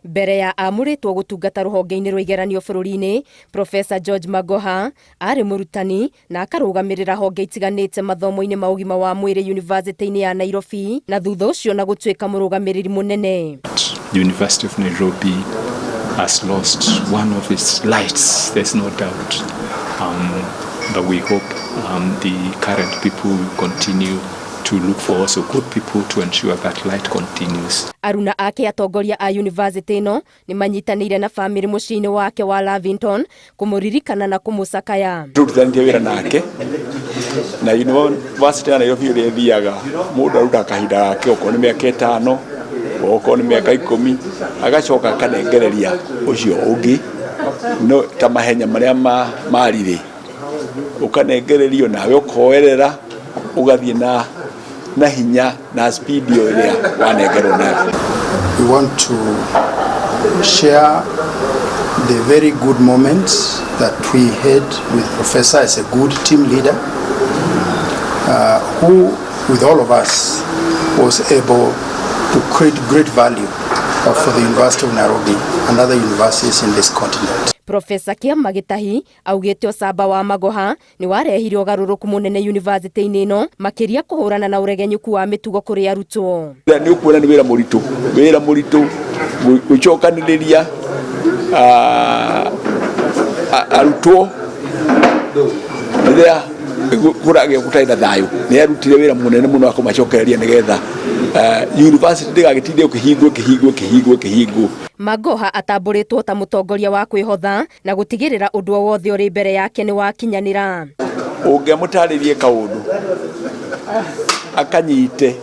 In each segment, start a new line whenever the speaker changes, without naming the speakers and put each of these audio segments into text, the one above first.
Mbere ya amuritwo gutungata ruhonge-ini rwa igeranio bururi-ini, Profesa George Magoha ari murutani na akarugamirira honge itiganite mathomo-ini ma ugima wa mwiri University-ini ya Nairobi, na thutha ucio na gutuika murugamiriri munene.
University of Nairobi has lost one of its lights, there's no doubt. But we hope the current people will continue to look for also good people to ensure that light continues.
Aruna ake atongoria a university no ni manyitanire na family muciini wake wa Lavington kumuririkana na kumusakaya.
Tutanithia wira nake na university ya Nairobi uri thiaga mundu aruta kahinda gake uko ni miaka 5 uko ni miaka 10 agacoka kanengereria ucio ungi no ta mahenya maria marire ukanengererio nawe ukoerera ugathie na hinya na speed yo ile wanengerwo nayo.
We want to share the very good moments that we had with Professor as a good team leader who with all of us was able to create great value for the University of Nairobi and other universities in this continent.
Profesa Kiama Gitahi augite ucamba wa Magoha ni warehire ugaruruku munene university-ini ino makiria kuhurana na uregenyuku wa mitugo kuri arutwo.
Ni ukuona ni wira muritu gucokaniriria arutwo rĩrĩa kurage gutaitha thayo ni arutire wira munene muno akumacokereria nigetha university ndigagitinde ukihingwo.
Magoha atamburitwo ta mutongoria wa kwihotha na gutigirira undu wothe uri mbere yake ni wakinyanira.
Ungiamutaririe kaundu akanyite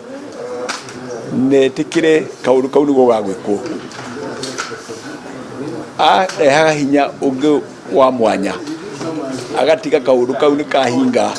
netikire kaundu kau ni gugagwikwo ehaga hinya ungi wa mwanya agatiga kaundu kau ni kahinga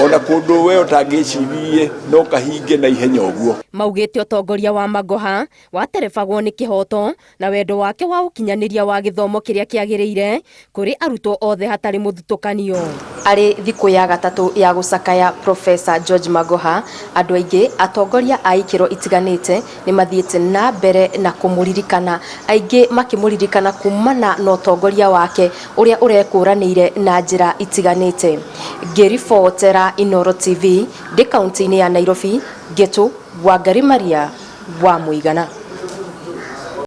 ona kundu we utangicirie no kahinge na ihenya uguo.
Maugite utongoria wa Magoha waterebagwo ni kihoto na wendo wake wa ukinyaniria wa githomo kiria kiagiriire kuri arutwo othe hatari muthutukanio. Ari thiku ya gatatu ya Gũcakaya Profesa George Magoha, andu aingi atongoria a ikiro itiganite ni mathiete na mbere na kumuririkana, aingi makimuririkana kumana na utongoria wake uria urekuranire na njira itiganite. Ngiribotera Inoro TV ndi kaunti-ini ya Nairobi, Getu Wangari Maria wa Muigana.